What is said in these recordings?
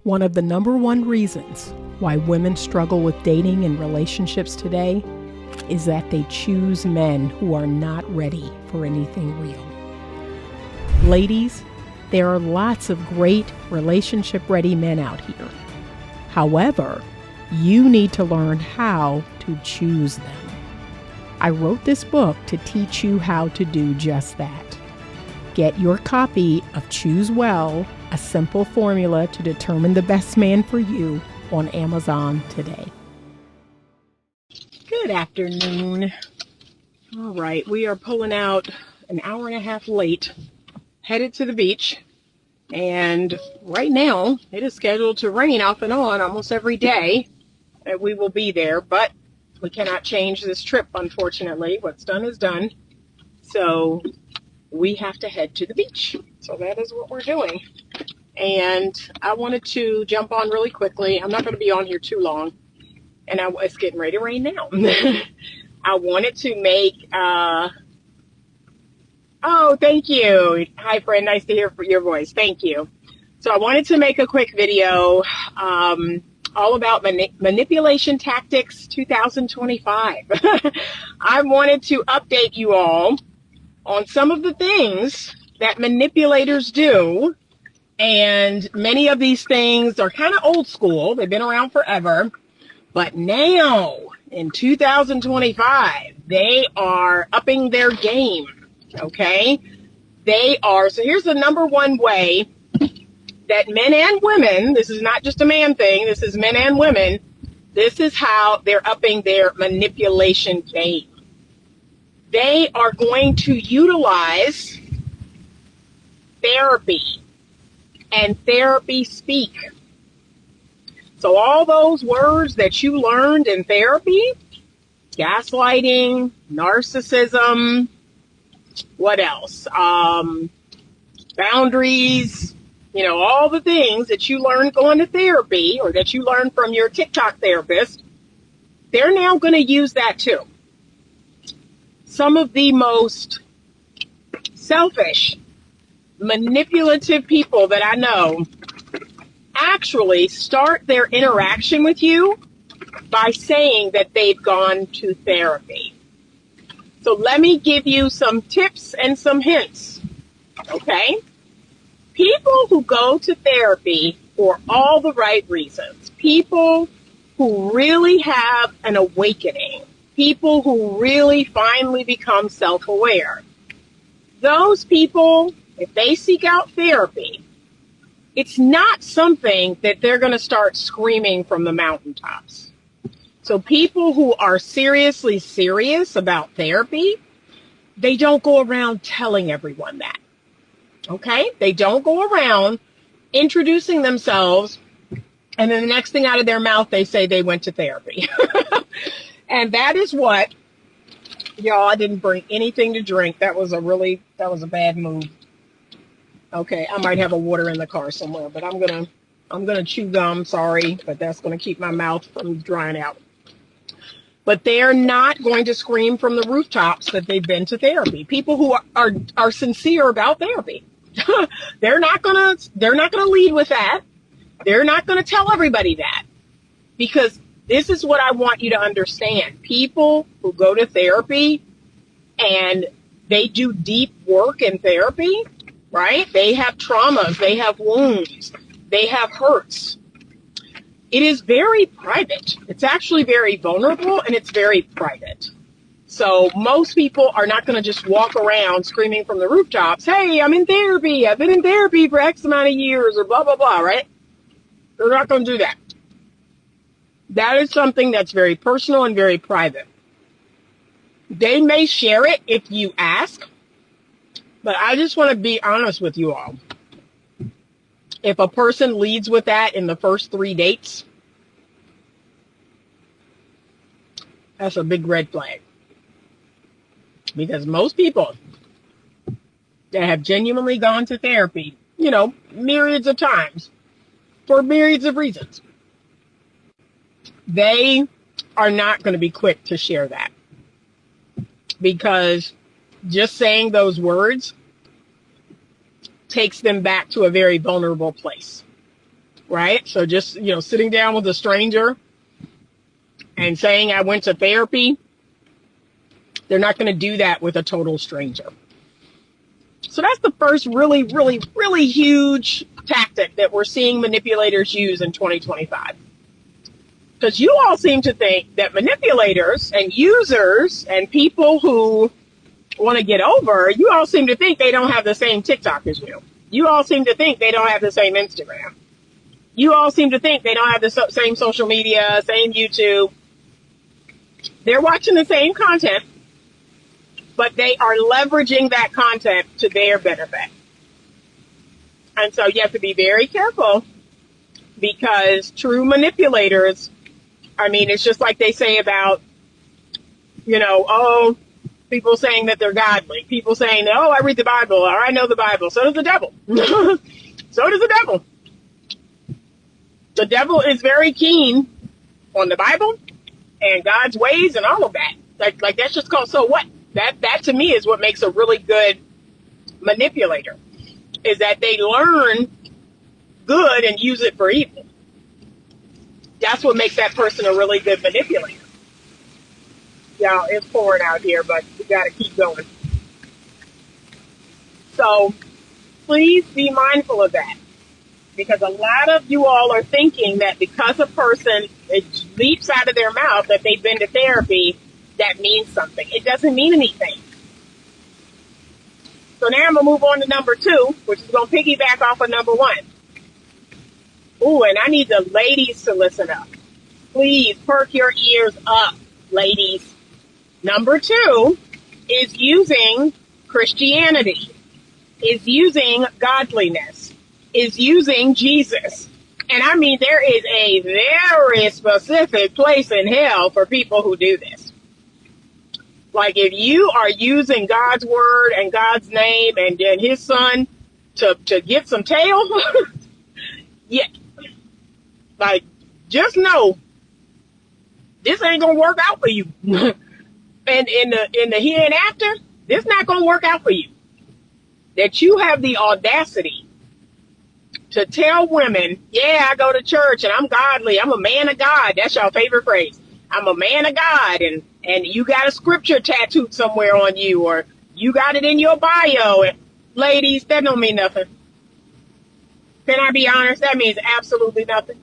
One of the number one reasons why women struggle with dating and relationships today is that they choose men who are not ready for anything real. Ladies, there are lots of great relationship-ready men out here. However, you need to learn how to choose them. I wrote this book to teach you how to do just that. Get your copy of Choose Well, a simple formula to determine the best man for you on Amazon today. Good afternoon. All right, we are pulling out an hour and a half late, headed to the beach. And right now, it is scheduled to rain off and on almost every day. And we will be there, but we cannot change this trip, unfortunately. What's done is done. So we have to head to the beach. So that is what we're doing. And I wanted to jump on really quickly. I'm not going to be on here too long. And it's getting ready to rain now. I wanted to make, oh, thank you. Hi, friend. Nice to hear your voice. Thank you. So I wanted to make a quick video all about manipulation tactics 2025. I wanted to update you all on some of the things that manipulators do. And many of these things are kind of old school. They've been around forever. But now, in 2025, they are upping their game. Okay? They are. So here's the number one way that men and women, this is not just a man thing, this is men and women, this is how they're upping their manipulation game. They are going to utilize therapy and therapy speak. So all those words that you learned in therapy, gaslighting, narcissism, what else? Boundaries, all the things that you learned going to therapy or that you learned from your TikTok therapist, they're now going to use that too. Some of the most selfish, manipulative people that I know actually start their interaction with you by saying that they've gone to therapy. So let me give you some tips and some hints, okay? People who go to therapy for all the right reasons, people who really have an awakening, people who really finally become self-aware, those people, if they seek out therapy, it's not something that they're going to start screaming from the mountaintops. So people who are seriously serious about therapy, they don't go around telling everyone that. Okay? They don't go around introducing themselves, and then the next thing out of their mouth, they say they went to therapy. And that is what, y'all, I didn't bring anything to drink. That was a bad move. Okay, I might have a water in the car somewhere, but I'm gonna chew gum, sorry, but that's gonna keep my mouth from drying out. But they're not going to scream from the rooftops that they've been to therapy. People who are sincere about therapy. They're not gonna lead with that. They're not gonna tell everybody that. Because this is what I want you to understand. People who go to therapy and they do deep work in therapy, right? They have traumas, they have wounds, they have hurts. It is very private. It's actually very vulnerable and it's very private. So most people are not going to just walk around screaming from the rooftops, hey, I'm in therapy. I've been in therapy for X amount of years or blah, blah, blah, right? They're not going to do that. That is something that's very personal and very private. They may share it if you ask, but I just want to be honest with you all. If a person leads with that in the first 3 dates, that's a big red flag. Because most people that have genuinely gone to therapy, myriads of times, for myriads of reasons, they are not going to be quick to share that. Because just saying those words takes them back to a very vulnerable place. right? So just, sitting down with a stranger and saying I went to therapy, they're not going to do that with a total stranger. So that's the first really, really, really huge tactic that we're seeing manipulators use in 2025. Because you all seem to think that manipulators and users and people who want to get over, you all seem to think they don't have the same TikTok as you. You all seem to think they don't have the same Instagram. You all seem to think they don't have the same social media, same YouTube. They're watching the same content, but they are leveraging that content to their benefit. And so you have to be very careful, because true manipulators, it's just like they say about, people saying that they're godly. People saying, oh, I read the Bible, or I know the Bible. So does the devil. So does the devil. The devil is very keen on the Bible and God's ways and all of that. Like that's just called, so what? That to me is what makes a really good manipulator, is that they learn good and use it for evil. That's what makes that person a really good manipulator. Yeah, it's pouring out here, but we got to keep going. So please be mindful of that, because a lot of you all are thinking that because a person, it leaps out of their mouth that they've been to therapy, that means something. It doesn't mean anything. So now I'm going to move on to number 2, which is going to piggyback off of number 1. Ooh, and I need the ladies to listen up. Please perk your ears up, ladies. Number 2 is using Christianity, is using godliness, is using Jesus. And there is a very specific place in hell for people who do this. Like, if you are using God's word and God's name and his son to get some tail, yeah, like, just know this ain't gonna work out for you. And in the here and after, this not gonna work out for you. That you have the audacity to tell women, yeah, I go to church and I'm godly, I'm a man of God. That's your favorite phrase. I'm a man of God, and you got a scripture tattooed somewhere on you, or you got it in your bio. And ladies, that don't mean nothing. Can I be honest? That means absolutely nothing.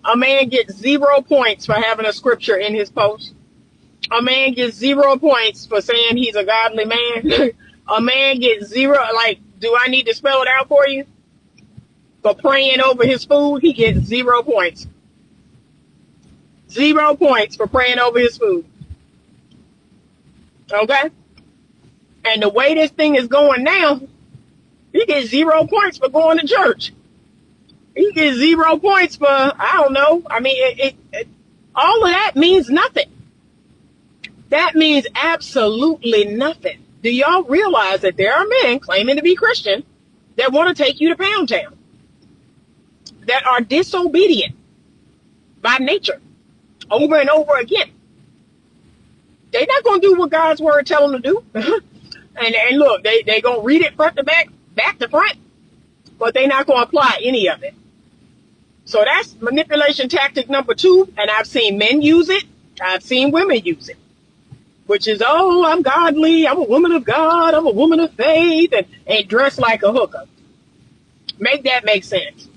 A man gets 0 points for having a scripture in his post. A man gets 0 points for saying he's a godly man. A man gets 0, do I need to spell it out for you? For praying over his food, he gets 0 points. 0 points for praying over his food. Okay? And the way this thing is going now, he gets 0 points for going to church. He gets 0 points for, I don't know. All of that means nothing. That means absolutely nothing. Do y'all realize that there are men claiming to be Christian that want to take you to Pound Town, that are disobedient by nature over and over again? They're not going to do what God's word tell them to do. and look, they going to read it front to back to front, but they're not going to apply any of it. So that's manipulation tactic number 2. And I've seen men use it. I've seen women use it, which is, oh, I'm godly, I'm a woman of God, I'm a woman of faith, and dress like a hooker. Make that make sense.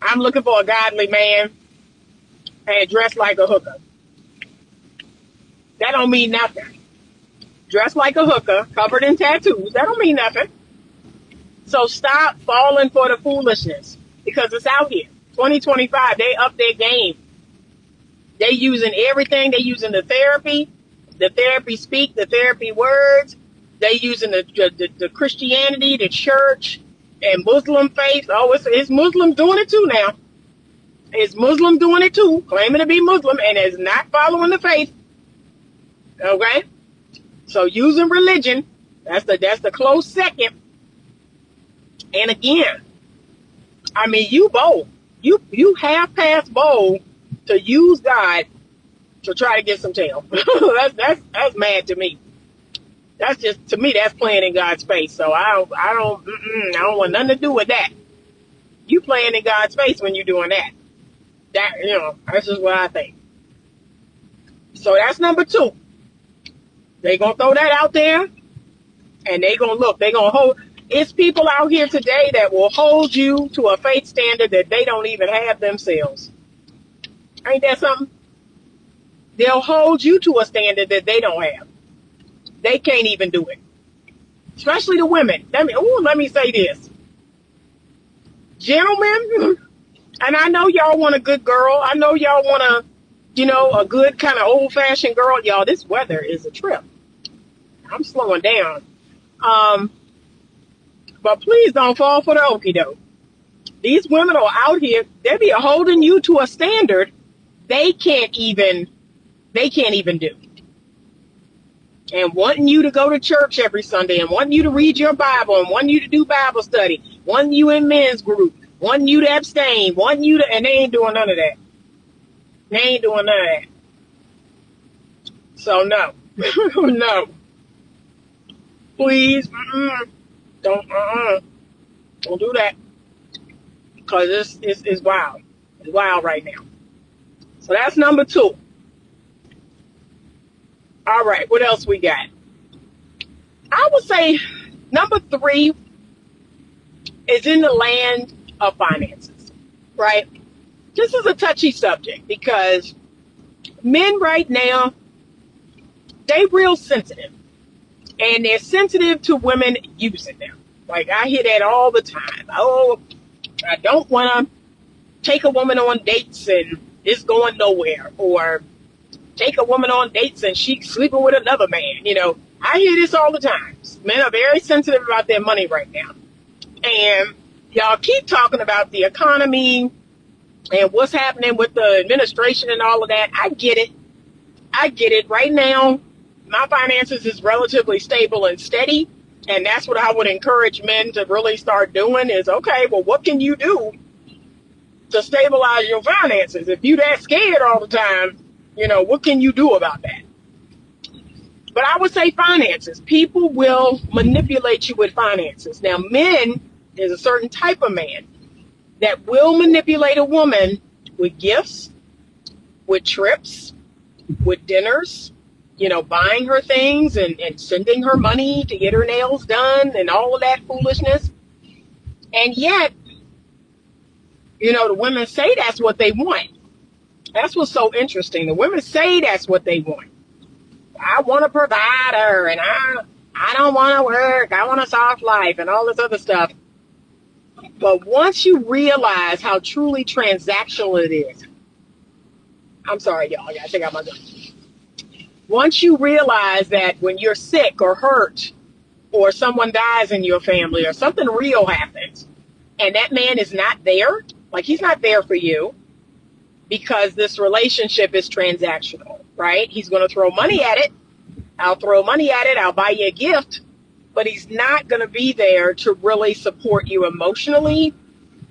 I'm looking for a godly man and dress like a hooker. That don't mean nothing. Dress like a hooker, covered in tattoos, that don't mean nothing. So stop falling for the foolishness, because it's out here. 2025, they up their game. They using everything. They using the therapy speak, the therapy words. They using the Christianity, the church, and Muslim faith. Oh, it's Muslim doing it too now. It's Muslim doing it too, claiming to be Muslim, and is not following the faith. Okay? So using religion, that's the close second. And again, you bold. You half past bold to use God to try to get some tail. that's mad to me. That's just, to me, that's playing in God's face. So I don't want nothing to do with that. You playing in God's face when you're doing that. That's just what I think. So that's number 2. They gonna throw that out there, and they gonna hold. It's people out here today that will hold you to a faith standard that they don't even have themselves. Ain't that something? They'll hold you to a standard that they don't have. They can't even do it. Especially the women. Let me say this. Gentlemen, and I know y'all want a good girl. I know y'all want a good kind of old-fashioned girl. Y'all, this weather is a trip. I'm slowing down. But please don't fall for the okie doke. These women are out here, they be holding you to a standard they can't even do. And wanting you to go to church every Sunday, and wanting you to read your Bible, and wanting you to do Bible study, wanting you in men's group, wanting you to abstain, and they ain't doing none of that. They ain't doing none of that. So no, no. Please, don't do that, because this is wild. It's wild right now. So that's number 2. All right, what else we got? I would say number 3 is in the land of finances, right? This is a touchy subject because men right now, they real sensitive. And they're sensitive to women using them. Like, I hear that all the time. Oh, I don't want to take a woman on dates and it's going nowhere. Or take a woman on dates and she's sleeping with another man. I hear this all the time. Men are very sensitive about their money right now. And y'all keep talking about the economy and what's happening with the administration and all of that. I get it. Right now, my finances is relatively stable and steady. And that's what I would encourage men to really start doing is, okay, well, what can you do to stabilize your finances? If you're that scared all the time, what can you do about that? But I would say finances. People will manipulate you with finances. Now, men, there's a certain type of man that will manipulate a woman with gifts, with trips, with dinners, buying her things and sending her money to get her nails done and all of that foolishness. And yet, the women say that's what they want. That's what's so interesting. The women say that's what they want. I want a provider, and I don't want to work. I want a soft life and all this other stuff. But once you realize how truly transactional it is, I'm sorry, y'all. I got to take out my gun. Once you realize that when you're sick or hurt or someone dies in your family or something real happens and that man is not there, like he's not there for you because this relationship is transactional, right? He's going to throw money at it. I'll throw money at it. I'll buy you a gift, but he's not going to be there to really support you emotionally.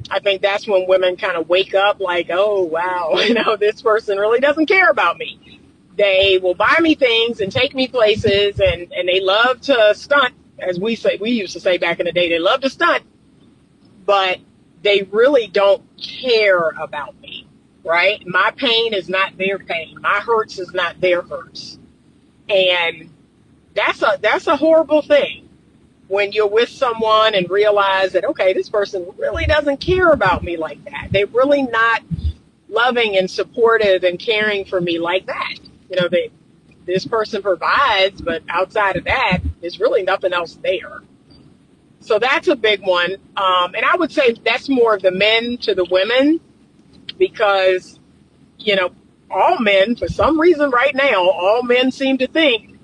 I think that's when women kind of wake up like, oh, wow, this person really doesn't care about me. They will buy me things and take me places, and they love to stunt, as we used to say back in the day, they love to stunt, but they really don't care about me, right? My pain is not their pain. My hurts is not their hurts. And that's a horrible thing when you're with someone and realize that, okay, this person really doesn't care about me like that. They're really not loving and supportive and caring for me like that. This person provides, but outside of that, there's really nothing else there. So that's a big one. And I would say that's more of the men to the women because, all men, for some reason right now, all men seem to think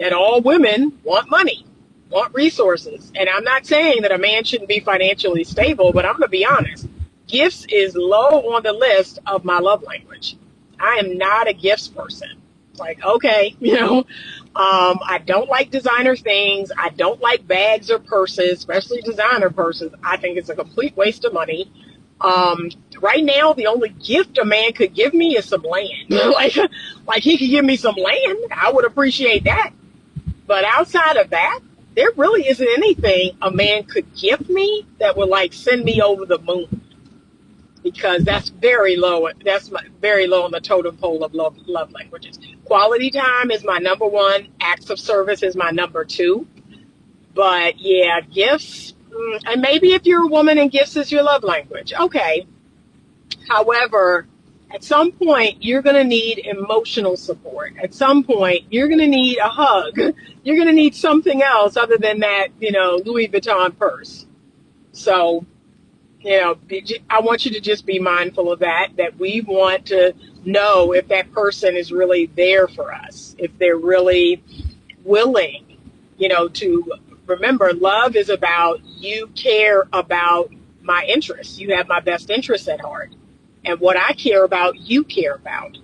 that all women want money, want resources. And I'm not saying that a man shouldn't be financially stable, but I'm going to be honest. Gifts is low on the list of my love language. I am not a gifts person. Like, okay, I don't like designer things. I don't like bags or purses, especially designer purses. I think it's a complete waste of money. Right now, the only gift a man could give me is some land. like he could give me some land. I would appreciate that. But outside of that, there really isn't anything a man could give me that would send me over the moon. because that's very low. That's very low on the totem pole of love languages. Quality time is my number one. Acts of service is my number two. But yeah, gifts, and maybe if you're a woman and gifts is your love language, okay. However, at some point, you're going to need emotional support. At some point, you're going to need a hug. You're going to need something else other than that, Louis Vuitton purse. So, I want you to just be mindful of that we want to know if that person is really there for us, if they're really willing, to remember, love is about you care about my interests. You have my best interests at heart. And what I care about, you care about.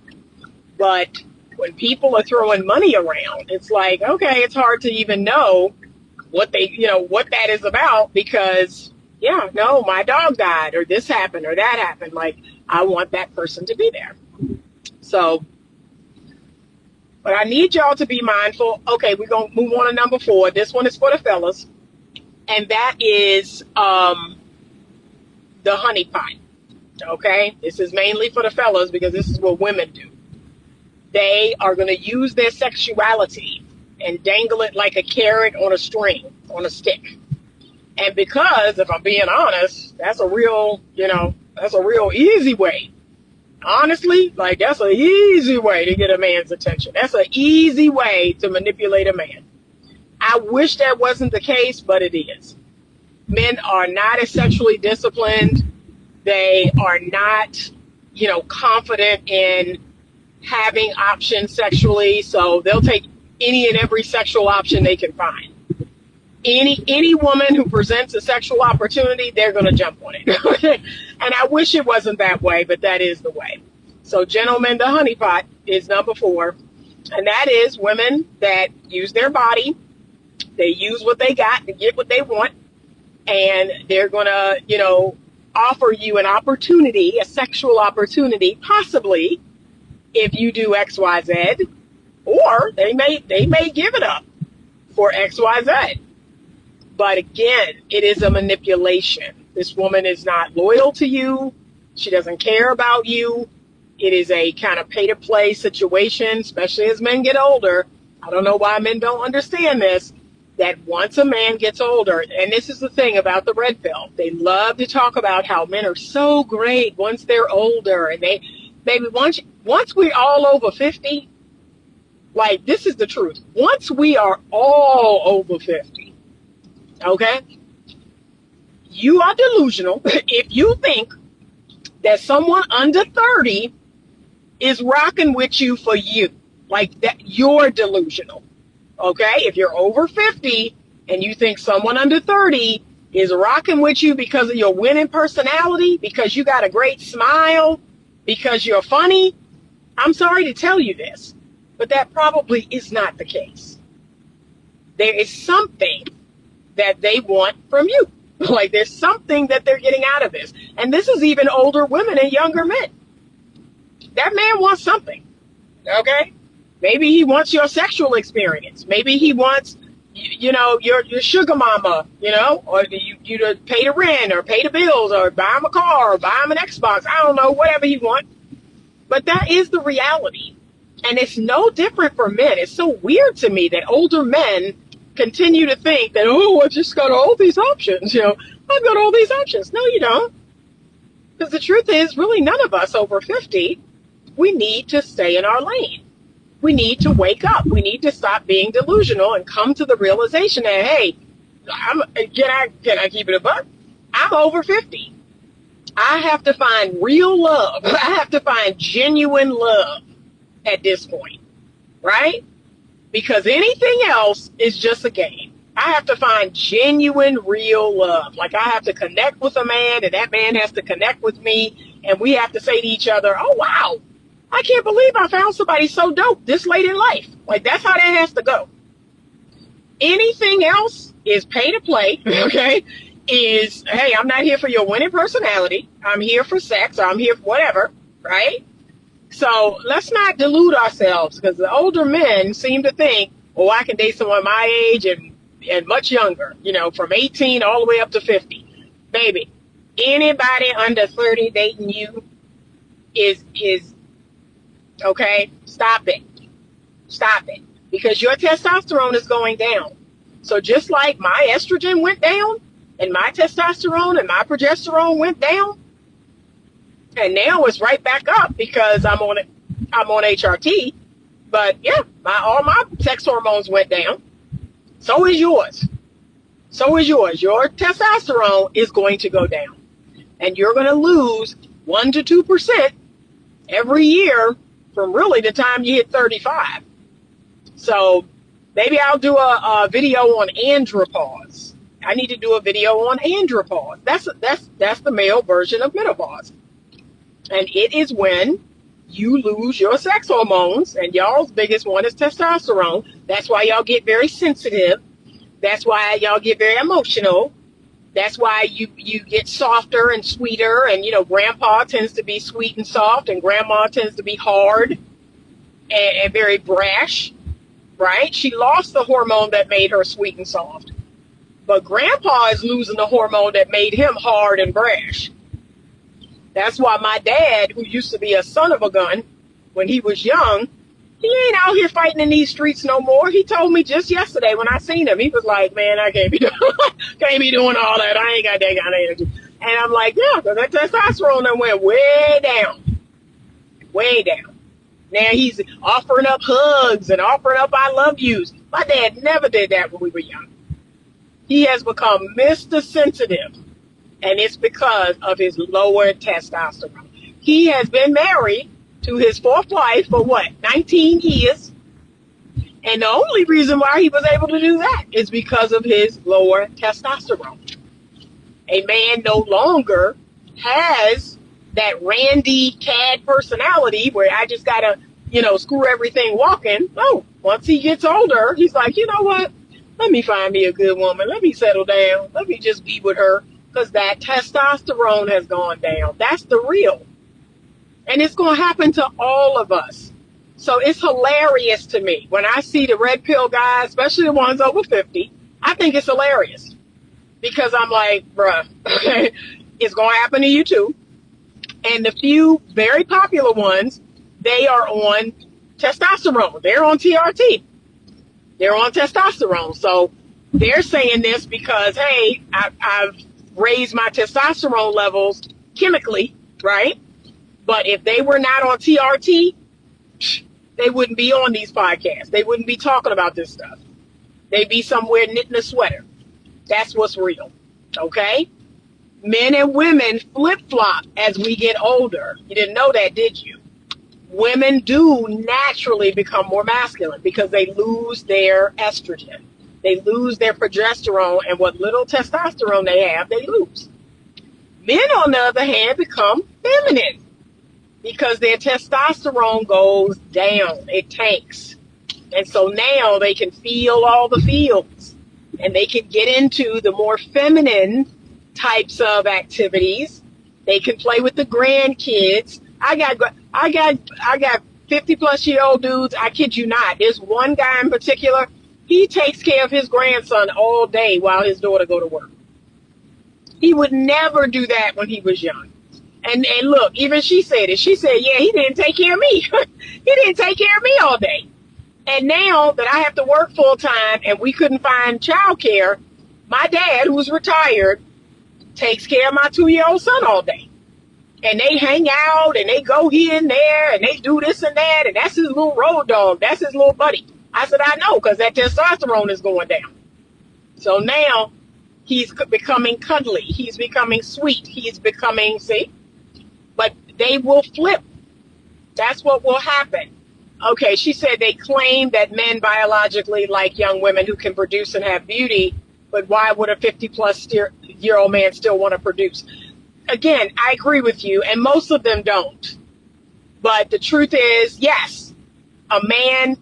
But when people are throwing money around, it's like, okay, it's hard to even know what that is about because, my dog died or this happened or that happened. Like, I want that person to be there. So, but I need y'all to be mindful. Okay, we're going to move on to number 4. This one is for the fellas. And that is the honeypot. Okay, this is mainly for the fellas because this is what women do. They are going to use their sexuality and dangle it like a carrot on a string, on a stick. And because, if I'm being honest, that's a real easy way. Honestly, like that's an easy way to get a man's attention. That's an easy way to manipulate a man. I wish that wasn't the case, but it is. Men are not as sexually disciplined. They are not, confident in having options sexually, so they'll take any and every sexual option they can find. Any woman who presents a sexual opportunity, they're going to jump on it. And I wish it wasn't that way, but that is the way. So, gentlemen, the honeypot is number 4, and that is women that use their body. They use what they got to get what they want, and they're going to, offer you an opportunity, a sexual opportunity, possibly if you do X, Y, Z, or they may give it up for X, Y, Z. But again, it is a manipulation. This woman is not loyal to you. She doesn't care about you. It is a kind of pay to play situation, especially as men get older. I don't know why men don't understand this. That once a man gets older, and this is the thing about the red pill, they love to talk about how men are so great once they're older, and once we're all over 50, like this is the truth. Once we are all over 50, okay, you are delusional if you think that someone under 30 is rocking with you for you, like that. You're delusional. Okay, if you're over 50 and you think someone under 30 is rocking with you because of your winning personality, because you got a great smile, because you're funny, I'm sorry to tell you this, but that probably is not the case. There is something that they want from you. Like there's something that they're getting out of this. And this is even older women and younger men. That man wants something, okay? Maybe he wants your sexual experience. Maybe he wants, your sugar mama, or you to pay the rent or pay the bills or buy him a car or buy him an Xbox. I don't know, whatever he wants. But that is the reality. And it's no different for men. It's so weird to me that older men continue to think that, I just got all these options. I've got all these options. No, you don't. Because the truth is, really none of us over 50, we need to stay in our lane. We need to wake up. We need to stop being delusional and come to the realization that, hey, can I keep it a buck? I'm over 50. I have to find real love. I have to find genuine love at this point, right? Because anything else is just a game. I have to find genuine, real love. Like I have to connect with a man and that man has to connect with me. And we have to say to each other, oh, wow, I can't believe I found somebody so dope this late in life. Like that's how that has to go. Anything else is pay to play, okay? Is, hey, I'm not here for your winning personality. I'm here for sex, or I'm here for whatever, right? So let's not delude ourselves, because the older men seem to think, oh, I can date someone my age and much younger, from 18 all the way up to 50. Baby, Anybody under 30 dating you is okay. Stop it. Stop it. Because your testosterone is going down. So just like my estrogen went down and my testosterone and my progesterone went down, and now it's right back up because I'm on HRT. But yeah, all my sex hormones went down. So is yours. So is yours. Your testosterone is going to go down. And you're going to lose 1 to 2% every year from really the time you hit 35. So maybe I'll do a video on andropause. I need to do a video on andropause. That's the male version of menopause. And it is when you lose your sex hormones, and y'all's biggest one is testosterone. That's why y'all get very sensitive. That's why y'all get very emotional. That's why you get softer and sweeter. And, grandpa tends to be sweet and soft, and grandma tends to be hard and very brash, right? She lost the hormone that made her sweet and soft. But grandpa is losing the hormone that made him hard and brash. That's why my dad, who used to be a son of a gun when he was young, he ain't out here fighting in these streets no more. He told me just yesterday when I seen him, he was like, man, I can't be doing all that. I ain't got that kind of energy. And I'm like, yeah, because that testosterone done went way down. Way down. Now he's offering up hugs and offering up I love yous. My dad never did that when we were young. He has become Mr. Sensitive. And it's because of his lower testosterone. He has been married to his fourth wife for 19 years. And the only reason why he was able to do that is because of his lower testosterone. A man no longer has that Randy Cad personality where I just gotta, screw everything walking. No, once he gets older, he's like, you know what? Let me find me a good woman. Let me settle down. Let me just be with her. Because that testosterone has gone down. That's the real. And it's going to happen to all of us. So it's hilarious to me. When I see the red pill guys, especially the ones over 50, I think it's hilarious. Because I'm like, bruh, okay, it's going to happen to you too. And the few very popular ones, they are on testosterone. They're on TRT. They're on testosterone. So they're saying this because, hey, I've raise my testosterone levels chemically, right? But if they were not on TRT, they wouldn't be on these podcasts. They wouldn't be talking about this stuff. They'd be somewhere knitting a sweater. That's what's real, okay? Men and women flip-flop as we get older. You didn't know that, did you? Women do naturally become more masculine because they lose their estrogen. They lose their progesterone, and what little testosterone they have, they lose. Men, on the other hand, become feminine because their testosterone goes down. It tanks. And so now they can feel all the feels, and they can get into the more feminine types of activities. They can play with the grandkids. I got 50-plus-year-old dudes. I kid you not. There's one guy in particular. He takes care of his grandson all day while his daughter go to work. He would never do that when he was young. And look, even she said it. She said, yeah, he didn't take care of me. He didn't take care of me all day. And now that I have to work full time and we couldn't find childcare, my dad, who's retired, takes care of my 2-year-old son all day. And they hang out and they go here and there and they do this and that. And that's his little road dog. That's his little buddy. I said, I know, because that testosterone is going down. So now he's becoming cuddly. He's becoming sweet. He's becoming, see? But they will flip. That's what will happen. Okay, she said they claim that men biologically like young women who can produce and have beauty, but why would a 50-plus-year-old man still want to produce? Again, I agree with you, and most of them don't. But the truth is, yes, a man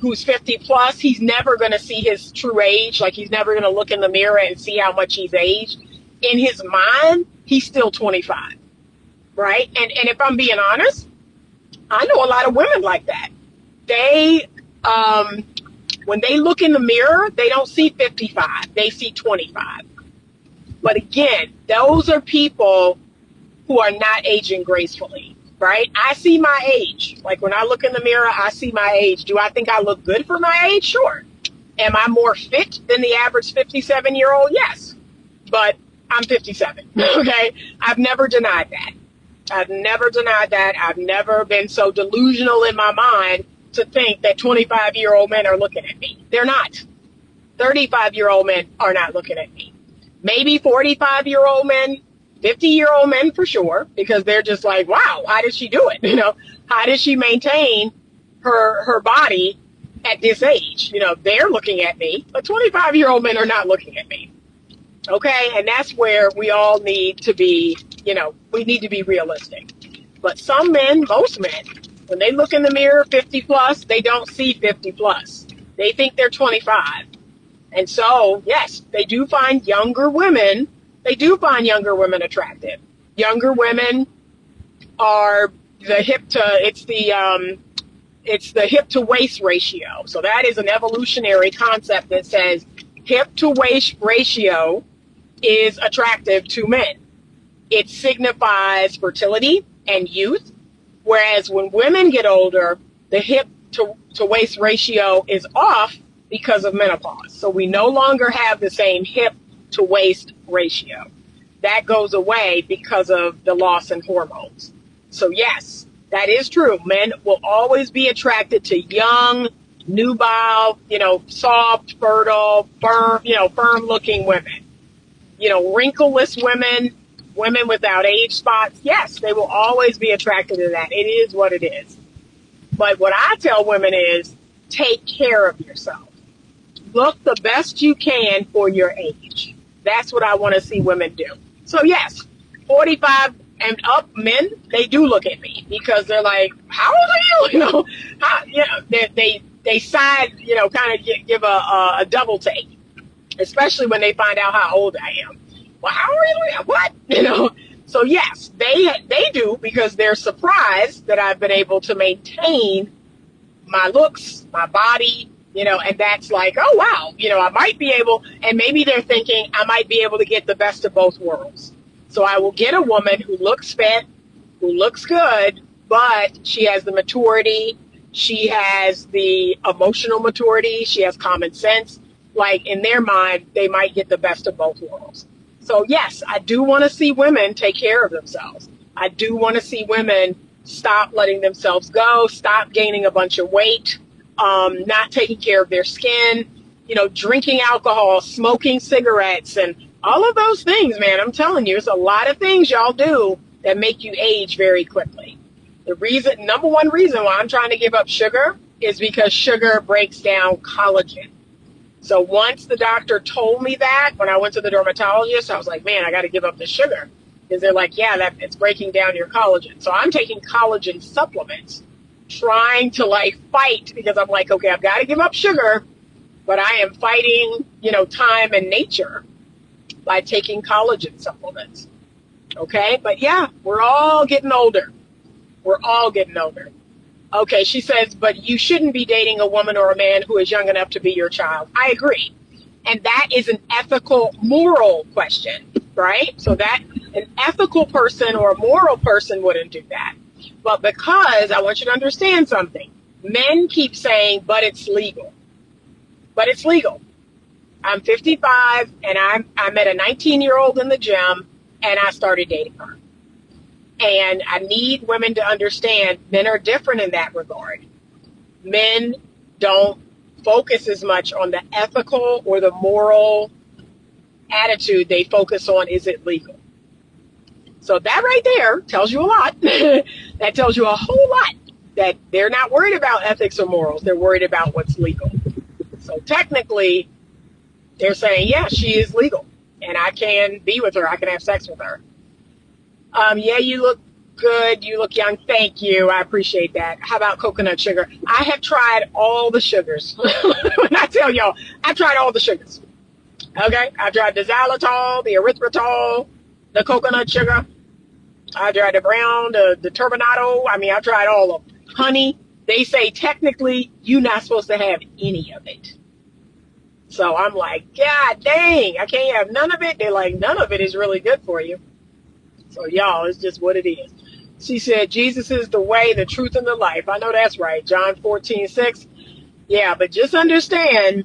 who's 50-plus, he's never going to see his true age. Like, he's never going to look in the mirror and see how much he's aged. In his mind, he's still 25, right? And if I'm being honest, I know a lot of women like that. They, when they look in the mirror, they don't see 55. They see 25. But again, those are people who are not aging gracefully, right? I see my age. Like when I look in the mirror, I see my age. Do I think I look good for my age? Sure. Am I more fit than the average 57-year-old? Yes. But I'm 57, okay? I've never denied that. I've never denied that. I've never been so delusional in my mind to think that 25-year-old men are looking at me. They're not. 35-year-old men are not looking at me. Maybe 45-year-old men, 50-year-old men for sure, because they're just like, wow, how did she do it? You know, how did she maintain her body at this age? You know, they're looking at me, but 25-year-old men are not looking at me. Okay, and that's where we all need to be, you know, we need to be realistic. But some men, most men, when they look in the mirror 50 plus, they don't see 50 plus. They think they're 25. And so, yes, they do find younger women attractive. Younger women are the hip to waist ratio. So that is an evolutionary concept that says hip to waist ratio is attractive to men. It signifies fertility and youth, whereas when women get older, the hip to waist ratio is off because of menopause. So we no longer have the same hip to waist ratio. That goes away because of the loss in hormones. So yes, that is true. Men will always be attracted to young, nubile, you know, soft, fertile, firm looking women. You know, wrinkleless women, women without age spots. Yes, they will always be attracted to that. It is what it is. But what I tell women is take care of yourself. Look the best you can for your age. That's what I want to see women do. So yes, 45 and up men, they do look at me because they're like, how old are you? You know, they side, you know, kind of give a double take, especially when they find out how old I am. Well, how are you? What? You know, so yes, they do because they're surprised that I've been able to maintain my looks, my body, you know, and that's like, oh, wow, you know, I might be able, and maybe they're thinking I might be able to get the best of both worlds. So I will get a woman who looks fit, who looks good, but she has the maturity, she has the emotional maturity, she has common sense. Like in their mind, they might get the best of both worlds. So yes, I do want to see women take care of themselves. I do want to see women stop letting themselves go, stop gaining a bunch of weight, not taking care of their skin, you know, drinking alcohol, smoking cigarettes, and all of those things, man. I'm telling you, it's a lot of things y'all do that make you age very quickly. Number one reason why I'm trying to give up sugar is because sugar breaks down collagen. So once the doctor told me that, when I went to the dermatologist, I was like, man, I got to give up the sugar. Because they're like, yeah, that it's breaking down your collagen. So I'm taking collagen supplements, trying to like fight, because I'm like, okay, I've got to give up sugar, but I am fighting, you know, time and nature by taking collagen supplements. Okay, but yeah, we're all getting older. We're all getting older. Okay, she says, but you shouldn't be dating a woman or a man who is young enough to be your child. I agree. And that is an ethical, moral question, right? So that an ethical person or a moral person wouldn't do that. But because I want you to understand something, men keep saying, but it's legal. But it's legal. I'm 55 and I met a 19-year-old in the gym and I started dating her. And I need women to understand men are different in that regard. Men don't focus as much on the ethical or the moral attitude. They focus on, is it legal? So that right there tells you a lot. That tells you a whole lot, that they're not worried about ethics or morals. They're worried about what's legal. So technically, they're saying, yeah, she is legal and I can be with her. I can have sex with her. Yeah, you look good. You look young. Thank you. I appreciate that. How about coconut sugar? I have tried all the sugars. When I tell y'all, I've tried all the sugars. Okay? I've tried the xylitol, the erythritol, the coconut sugar. I tried the brown, the turbinado. I mean, I've tried all of them. Honey, they say technically you're not supposed to have any of it. So I'm like, God dang, I can't have none of it. They're like, none of it is really good for you. So y'all, it's just what it is. She said, Jesus is the way, the truth, and the life. I know that's right. John 14:6. Yeah, but just understand,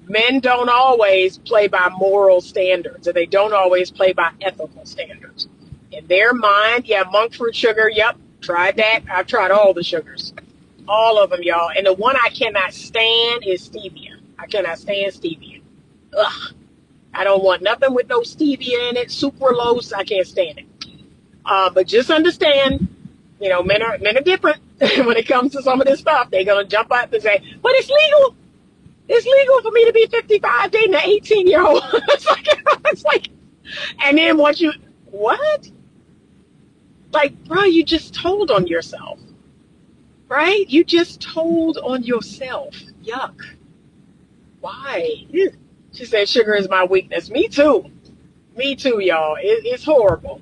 men don't always play by moral standards, and they don't always play by ethical standards. In their mind, yeah, monk fruit sugar, yep, tried that. I've tried all the sugars. All of them, y'all. And the one I cannot stand is stevia. I cannot stand stevia. Ugh. I don't want nothing with no stevia in it. Sucralose, I can't stand it. But just understand, men are different when it comes to some of this stuff. They're gonna jump up and say, "But it's legal. It's legal for me to be 55 dating an 18-year-old." it's like, and then what? Like, bro, you just told on yourself, right? You just told on yourself. Yuck. Why? She said, sugar is my weakness. Me too, y'all. It's horrible.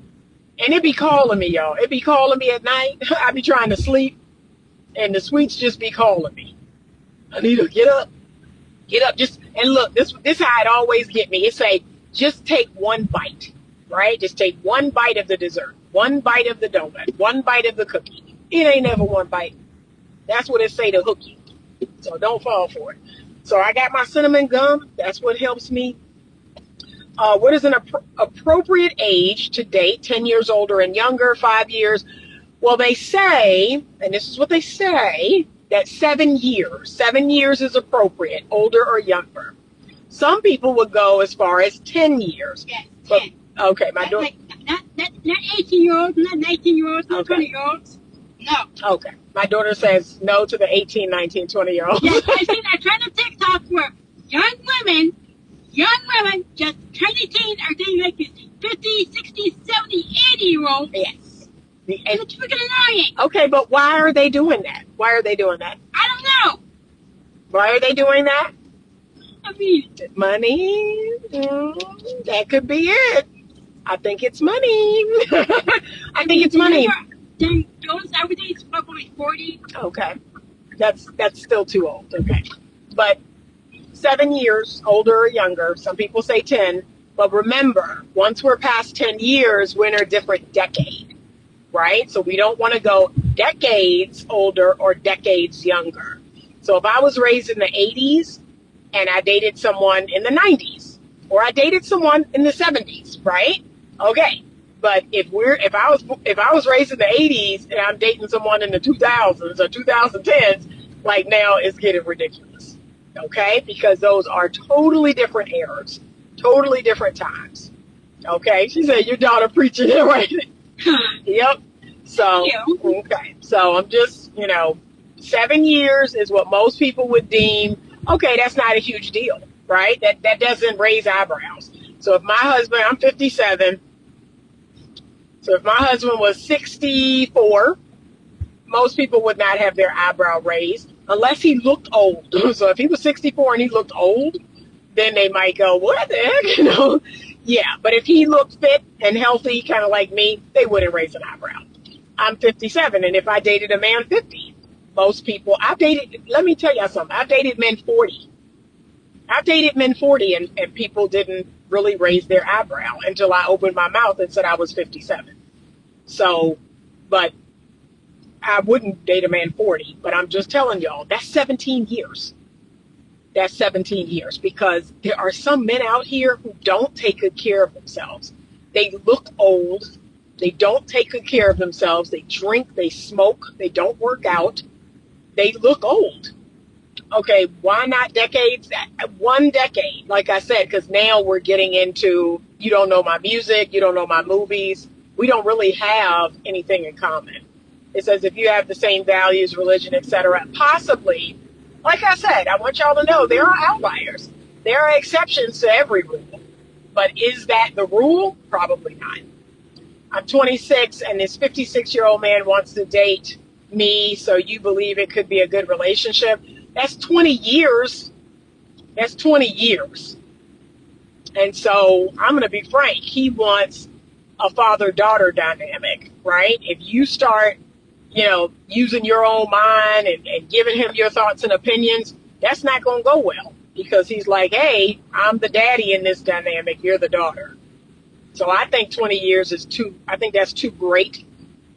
And it be calling me, y'all. It be calling me at night. I be trying to sleep, and the sweets just be calling me. Anita, get up. And look, this how it always get me. It say, just take one bite, right? Just take one bite of the dessert, one bite of the donut, one bite of the cookie. It ain't never one bite. That's what it say to hook you. So don't fall for it. So I got my cinnamon gum. That's what helps me. What is an appropriate age to date? 10 years older and younger, 5 years. Well, they say, and this is what they say, that 7 years. 7 years is appropriate, older or younger. Some people would go as far as 10 years. Yes, 10. Okay, my daughter. Not 18-year-olds, not 19-year-olds, not 20-year-olds. No. Okay. My daughter says no to the 18, 19, 20-year-olds. Yes, I tried a TikTok where young women, just trying to teen are dating like this 50, 60, 70, 80-year-olds. Yes. And it's freaking annoying. Okay, but why are they doing that? I don't know. Why are they doing that? I mean, money. That could be it. I think it's money. I think it's money. Then those everything's probably 40. Okay. That's still too old. Okay. But 7 years, older or younger. Some people say 10. But remember, once we're past 10 years, we're in a different decade, right? So we don't want to go decades older or decades younger. So if I was raised in the 80s and I dated someone in the 90s, or I dated someone in the 70s, right? Okay. But if I was raised in the 80s and I'm dating someone in the 2000s or 2010s, like now it's getting ridiculous. Okay? Because those are totally different eras, totally different times. Okay? She said, your daughter preaching it, right? Yep. So, okay. So I'm just, 7 years is what most people would deem, okay, that's not a huge deal, right? That doesn't raise eyebrows. So if my husband, I'm 57, so if my husband was 64, most people would not have their eyebrow raised unless he looked old. So if he was 64 and he looked old, then they might go, what the heck? Yeah, but if he looked fit and healthy, kind of like me, they wouldn't raise an eyebrow. I'm 57, and if I dated a man 50, most people, let me tell you something, I've dated men 40. I've dated men 40, and people didn't really raise their eyebrow until I opened my mouth and said I was 57. So, but I wouldn't date a man 40, but I'm just telling y'all, that's 17 years. That's 17 years, because there are some men out here who don't take good care of themselves. They look old. They don't take good care of themselves. They drink, they smoke, they don't work out. They look old. Okay, why not decades? 1 decade, like I said, because now we're getting into, you don't know my music, you don't know my movies. We don't really have anything in common. It says if you have the same values, religion, etc., possibly, like I said, I want y'all to know there are outliers. There are exceptions to every rule. But is that the rule? Probably not. I'm 26, and this 56-year-old man wants to date me, so you believe it could be a good relationship? That's 20 years. That's 20 years. And so I'm going to be frank. He wants a father-daughter dynamic, right? If you start, using your own mind and giving him your thoughts and opinions, that's not going to go well. because he's like, hey, I'm the daddy in this dynamic, you're the daughter. So I think 20 years is I think that's too great.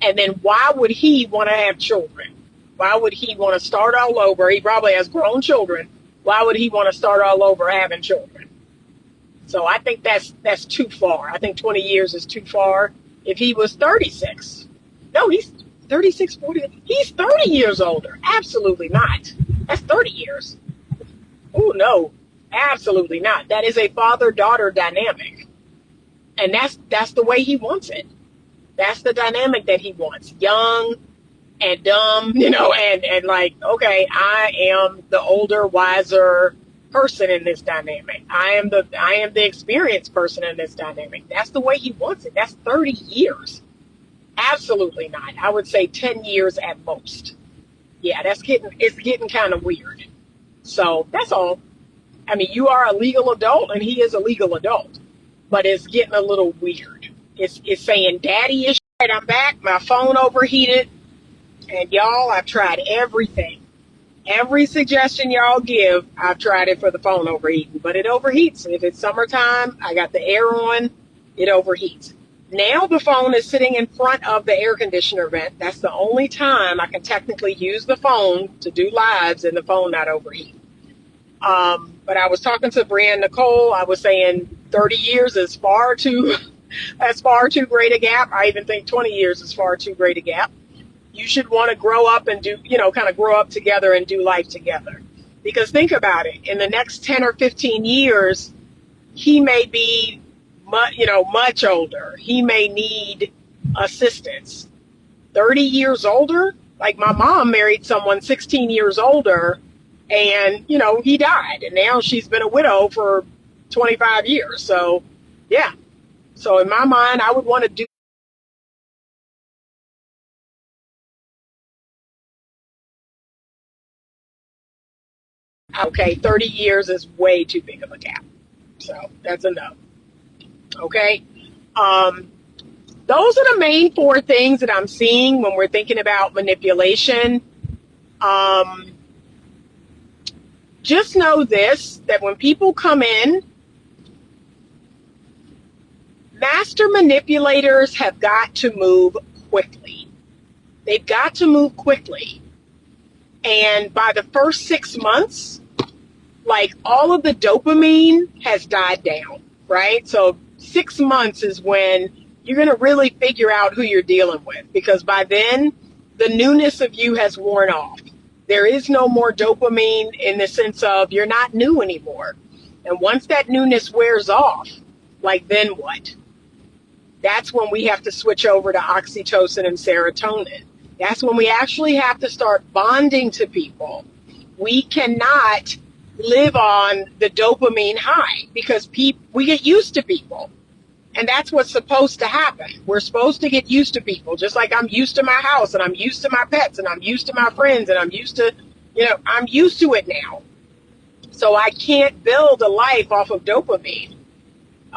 And then why would he want to have children? Why would he want to start all over? He probably has grown children. Why would he want to start all over having children? So I think that's too far. I think 20 years is too far. If he was 36, no, he's 36, 40, he's 30 years older. Absolutely not. That's 30 years. Oh, no, absolutely not. That is a father-daughter dynamic. And that's the way he wants it. That's the dynamic that he wants. Young and dumb, and like, okay, I am the older, wiser person in this dynamic. I am the experienced person in this dynamic. That's the way he wants it. That's 30 years. Absolutely not. I would say 10 years at most. Yeah, it's getting kind of weird. So that's all. I mean, you are a legal adult and he is a legal adult, but it's getting a little weird. It's saying daddy is shit. I'm back. My phone overheated. And y'all, I've tried everything. Every suggestion y'all give, I've tried it for the phone overheating, but it overheats. If it's summertime, I got the air on, it overheats. Now the phone is sitting in front of the air conditioner vent. That's the only time I can technically use the phone to do lives and the phone not overheat. But I was talking to Brianne Nicole. I was saying 30 years is that's far too great a gap. I even think 20 years is far too great a gap. You should want to grow up and kind of grow up together and do life together. Because think about it. In the next 10 or 15 years, he may be, much older. He may need assistance. 30 years older? Like my mom married someone 16 years older and, he died. And now she's been a widow for 25 years. So, yeah. So in my mind, I would want to do. Okay, 30 years is way too big of a gap. So that's a no. Okay. Those are the main four things that I'm seeing when we're thinking about manipulation. Just know this, that when people come in, master manipulators have got to move quickly. They've got to move quickly. And by the first 6 months, like all of the dopamine has died down, right? So 6 months is when you're going to really figure out who you're dealing with, because by then the newness of you has worn off. There is no more dopamine in the sense of you're not new anymore. And once that newness wears off, like then what? That's when we have to switch over to oxytocin and serotonin. That's when we actually have to start bonding to people. We cannot live on the dopamine high because we get used to people. And that's what's supposed to happen. We're supposed to get used to people, just like I'm used to my house and I'm used to my pets and I'm used to my friends and I'm used to it now. So I can't build a life off of dopamine.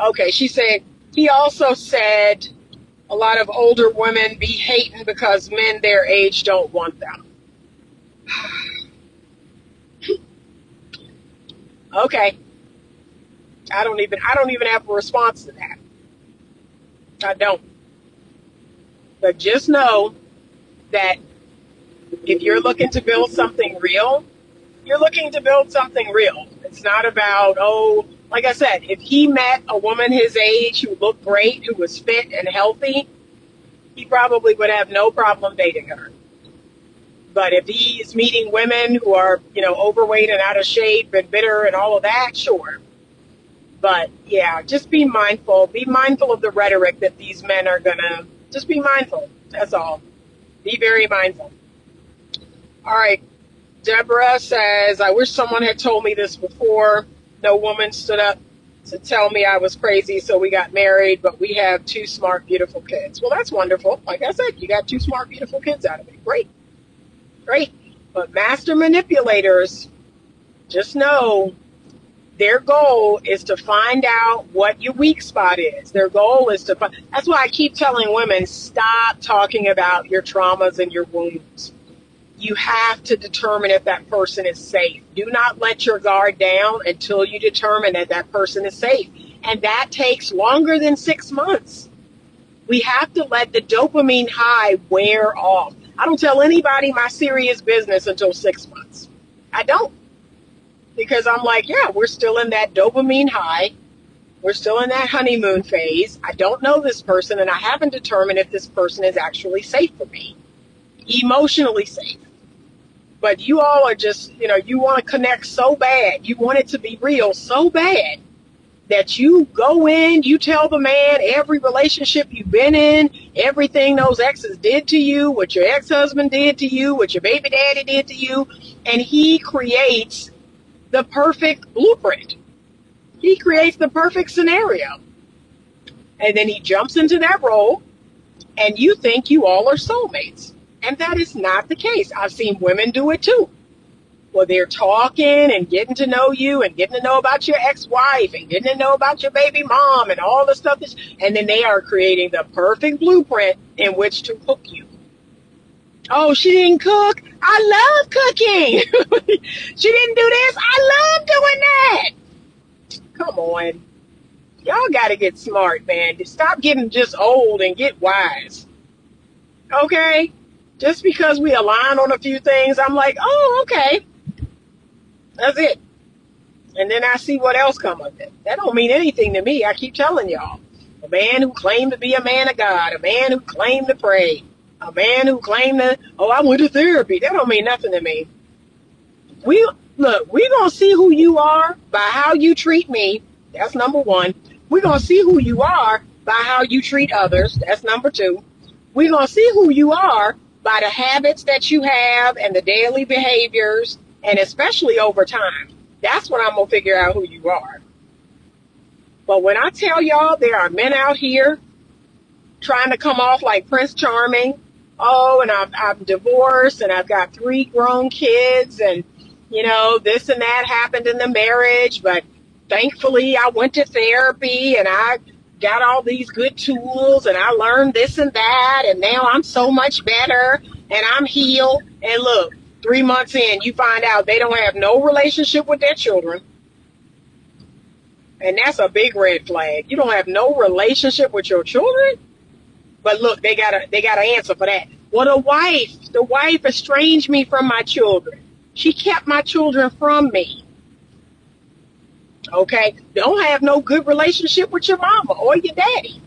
Okay, she said, he also said a lot of older women be hating because men their age don't want them. Okay. I don't even have a response to that. I don't. But just know that if you're looking to build something real, you're looking to build something real. It's not about, like I said, if he met a woman his age who looked great, who was fit and healthy, he probably would have no problem dating her. But if he's meeting women who are, overweight and out of shape and bitter and all of that, sure. But yeah, just be mindful. Be mindful of the rhetoric that these men are gonna, just be mindful. That's all. Be very mindful. All right. Deborah says, I wish someone had told me this before. No woman stood up to tell me I was crazy, so we got married, but we have 2 smart, beautiful kids. Well, that's wonderful. Like I said, you got 2 smart, beautiful kids out of it. Great. Great. But master manipulators, just know their goal is to find out what your weak spot is. Their goal is to find. That's why I keep telling women, stop talking about your traumas and your wounds. You have to determine if that person is safe. Do not let your guard down until you determine that that person is safe. And that takes longer than 6 months. We have to let the dopamine high wear off. I don't tell anybody my serious business until 6 months. I don't. Because I'm like, yeah, we're still in that dopamine high. We're still in that honeymoon phase. I don't know this person, and I haven't determined if this person is actually safe for me, emotionally safe. But you all are just, you want to connect so bad. You want it to be real so bad that you go in, you tell the man every relationship you've been in, everything those exes did to you, what your ex-husband did to you, what your baby daddy did to you, and he creates the perfect blueprint. He creates the perfect scenario. And then he jumps into that role, and you think you all are soulmates. And that is not the case. I've seen women do it too. Well, they're talking and getting to know you and getting to know about your ex-wife and getting to know about your baby mom and all the stuff. And then they are creating the perfect blueprint in which to hook you. Oh, she didn't cook. I love cooking. She didn't do this. I love doing that. Come on. Y'all got to get smart, man. Stop getting just old and get wise. Okay? Just because we align on a few things, I'm like, oh, okay. That's it. And then I see what else come of it. That don't mean anything to me. I keep telling y'all. A man who claimed to be a man of God. A man who claimed to pray. A man who claimed to, I went to therapy. That don't mean nothing to me. We're going to see who you are by how you treat me. That's number one. We're going to see who you are by how you treat others. That's number two. We're going to see who you are by the habits that you have and the daily behaviors, and especially over time. That's when I'm going to figure out who you are. But when I tell y'all there are men out here trying to come off like Prince Charming, and I'm divorced and I've got 3 grown kids and, this and that happened in the marriage, but thankfully I went to therapy and I got all these good tools and I learned this and that and now I'm so much better and I'm healed. And look, 3 months in, you find out they don't have no relationship with their children. And that's a big red flag. You don't have no relationship with your children? But look, they got an answer for that. Well, the wife estranged me from my children. She kept my children from me. Okay? Don't have no good relationship with your mama or your daddy.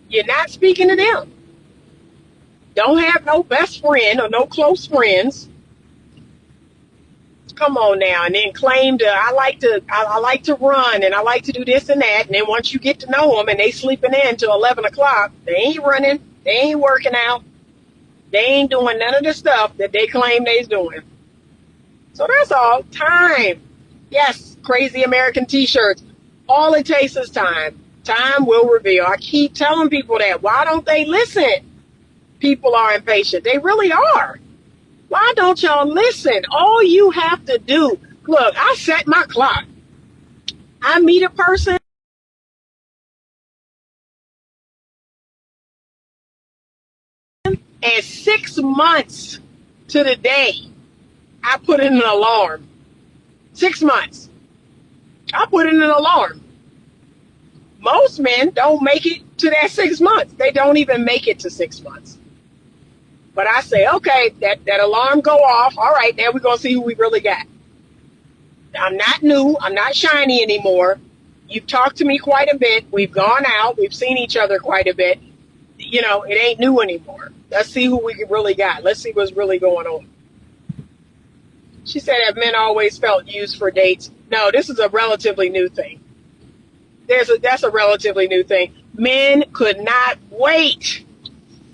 You're not speaking to them. Don't have no best friend or no close friends. Come on now, and then claim to I like to run and I like to do this and that, and then once you get to know them and they sleeping in till 11 o'clock, they ain't running, they ain't working out, they ain't doing none of the stuff that they claim they's doing. So that's all. Time. Yes, crazy American t-shirts. All it takes is time. Time will reveal. I keep telling people that. Why don't they listen? People are impatient. They really are. Why don't y'all listen? All you have to do, look, I set my clock. I meet a person. And 6 months to the day, I put in an alarm. 6 months. I put in an alarm. Most men don't make it to that 6 months. They don't even make it to 6 months. But I say, okay, that alarm go off. All right, now we're going to see who we really got. I'm not new. I'm not shiny anymore. You've talked to me quite a bit. We've gone out. We've seen each other quite a bit. It ain't new anymore. Let's see who we really got. Let's see what's really going on. She said that men always felt used for dates. No, this is a relatively new thing. That's a relatively new thing. Men could not wait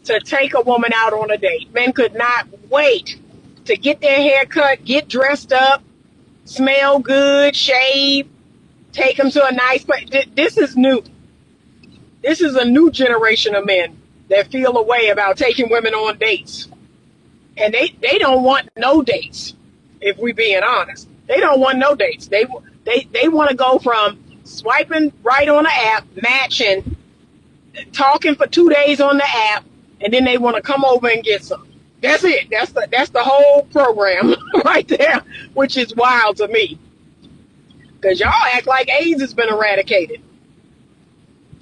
to take a woman out on a date. Men could not wait to get their hair cut, get dressed up, smell good, shave, take them to a nice place. This is new. This is a new generation of men that feel a way about taking women on dates. And they don't want no dates, if we being honest. They don't want no dates. They want to go from swiping right on the app, matching, talking for 2 days on the app, and then they want to come over and get some. That's it. That's the whole program right there, which is wild to me. Because y'all act like AIDS has been eradicated.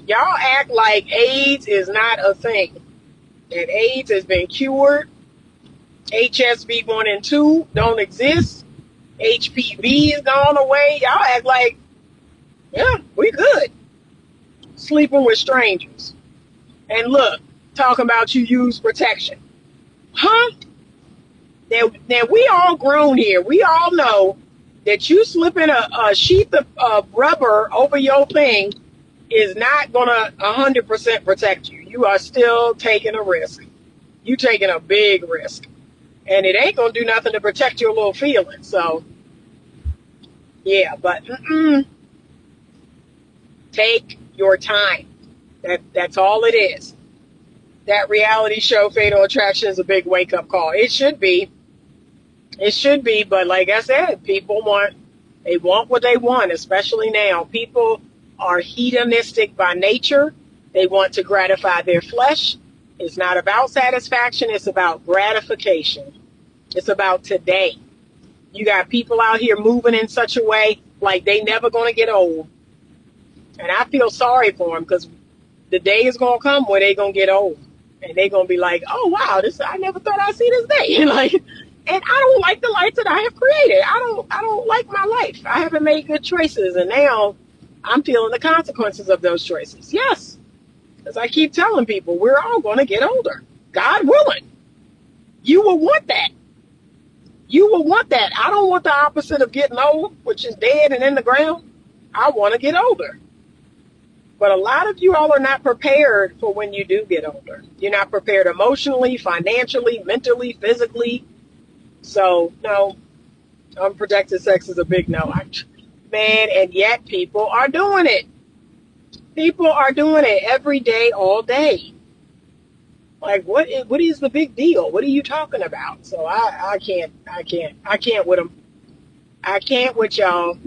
Y'all act like AIDS is not a thing. That AIDS has been cured. HSV 1 and 2 don't exist. HPV is gone away. Y'all act like, yeah, we good. Sleeping with strangers. And look, talking about you use protection. Huh? Now we all grown here. We all know that you slipping a sheath of rubber over your thing is not going to 100% protect you. You are still taking a risk. You taking a big risk. And it ain't going to do nothing to protect your little feelings. So, yeah, but take your time. That's all it is. That reality show, Fatal Attraction, is a big wake-up call. It should be. It should be, but like I said, they want what they want, especially now. People are hedonistic by nature. They want to gratify their flesh. It's not about satisfaction. It's about gratification. It's about today. You got people out here moving in such a way like they never going to get old. And I feel sorry for them because the day is going to come where they going to get old. And they going to be like, oh, wow, I never thought I'd see this day. And I don't like the life that I have created. I don't like my life. I haven't made good choices. And now I'm feeling the consequences of those choices. Yes. As I keep telling people, we're all going to get older. God willing. You will want that. You will want that. I don't want the opposite of getting old, which is dead and in the ground. I want to get older. But a lot of you all are not prepared for when you do get older. You're not prepared emotionally, financially, mentally, physically. So, no, unprotected sex is a big no. Man, and yet people are doing it. People are doing it every day, all day. Like, what is the big deal? What are you talking about? So I can't with them. I can't with y'all.